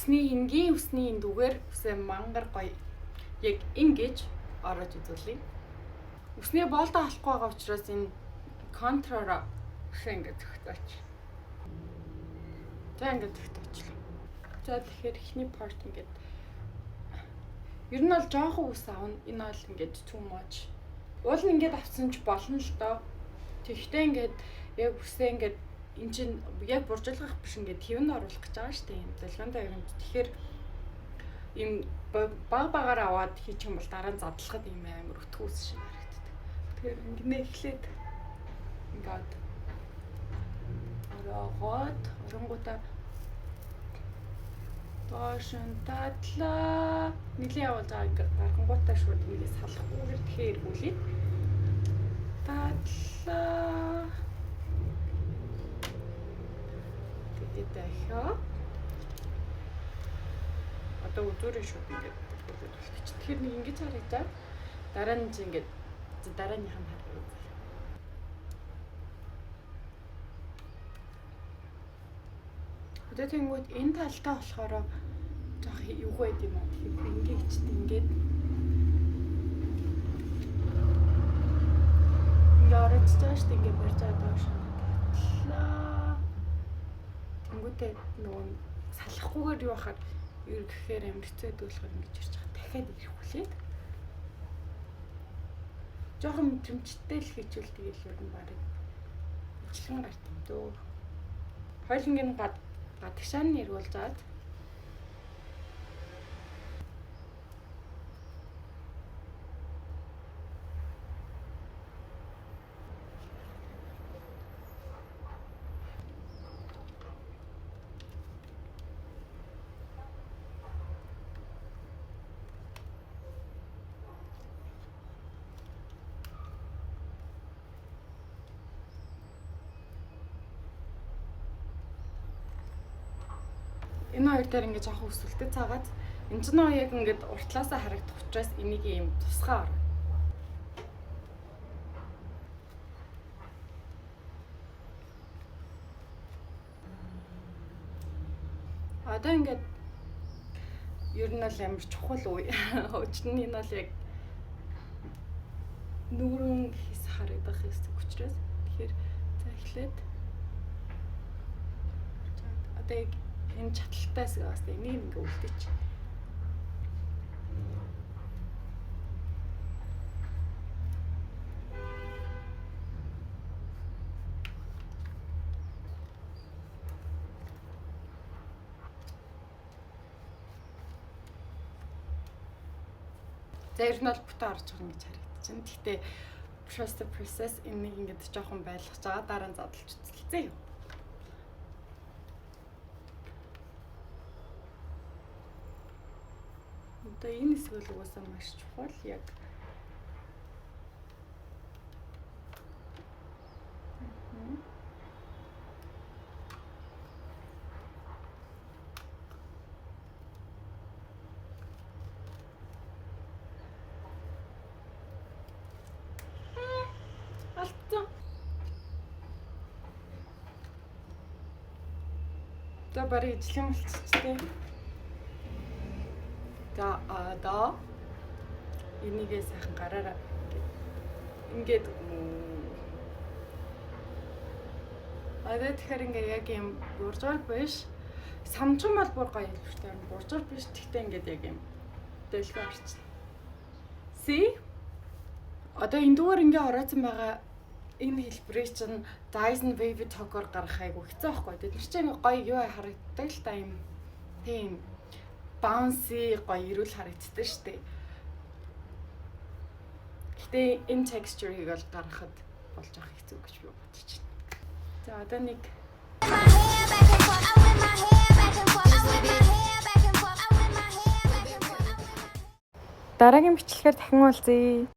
Үсний эндүгээр үсээ мангар гоё яг ингэж ороод үзүүлье. Үсний боолдоо алахгүй байгаа учраас энэ контророо ингэж зөгтөөч. За ингэж зөгтөөчлээ. За тэгэхээр эхний part ингэж ер нь бол жоохон үс аавна. Энэ бол ингэж too much. Уул нь ингэж авсан ч болно л доо. Тэгэхдээ ингэж яг үсээ ингэж энэ чинь яг буржуулгах биш ингээд хэвэн оруулах гэж байгаа шүү дээ. Юм дэлгэнтэй юм. Тэгэхээр им багаар аваад хийчих юм бол дараа нь задлахад юм амар өтгөөс шиг харагддаг. Тэгэхээр ингэнэ эхлээд ингээд ороод оронгуудаа доош нь татлаа нилийн явуулж байгаа ингээд гаргангуудаа шууд ингээд салахгүйгээр тэгэхээр эргүүлээ. Татлаа дахиад одоо үзүүрээ шууд ингээд болчихчих. Тэгэхээр нэг ингэж харагдаад дараа нь ингээд дарааных нь харах үү. Одоо тэнгууд энэ талтаа болохоор жоох юу байд юм аа. Тэгэхээр ингээд ингээд орж байгаа шүү дээ. Ингээд барьж байгаа доош татлаа тэнгүүтээ нөгөө салахгүйгээр юу хахаар ер гэхээр амар хэцүү дүүлэхээр ингэж ирж байгаа. Дахиад ирэх хүлээд. Жохон мэдрэмжтэй л хийчихвэл тэгэл ер нь барыг ижилхэн гарт юм дөө. Хойлонгийн гадагшааны нэрвүүлжаад энэ хоёр дээр ингээд жоохон өсвөлтөд цаагаад энэ ч нөө яг ингээд уртлаасаа харагдах учраас энийг юм тусгаа орно. Одоо ингээд ер нь бол амар чухал үе. Өчтөн энэ бол яг нүүрэн хис харагдах хэсэг учраас тэгэхээр за эхлээд одоо яг энэ чаталтаас бас энийг ингээ үлдээч. За ер нь бол бүтэн орж байгаа гэж харагдчихна. Гэхдээ trust the process энийг ингээ жоохон байлгаж байгаа дараа нь задлж үзэлцээ юу. Одоо энэ хэсгэл угаасаа маш чухал яг алтан. За барыг ижлэн болчихжээ. За одоо энийгээ сайхан гараараа ингээд одоо тэгэхээр ингээ яг юм буржуул биш самчхан бол бүр гоё хэлбэртэй буржуул биш тэгтээ ингээд яг юм дэлгөө орчин. See одоо энэ дүүгээр ингээ орооцсон байгаа энэ хэлбэрийг чинь Dyson Wavy Talk-оор гаргах айгу хэцүү байхгүй. Тэд нар чинь гоё юу харагддаг л та юм тийм bouncy гоё ирүүл харагддаг шүү дээ. Гэтэ энэ texture-ыг бол гаргахад болж байгаа хэцүү гэж би бодож байна. За одоо нэг дараагийн бичлэгээр дахин уулзъя.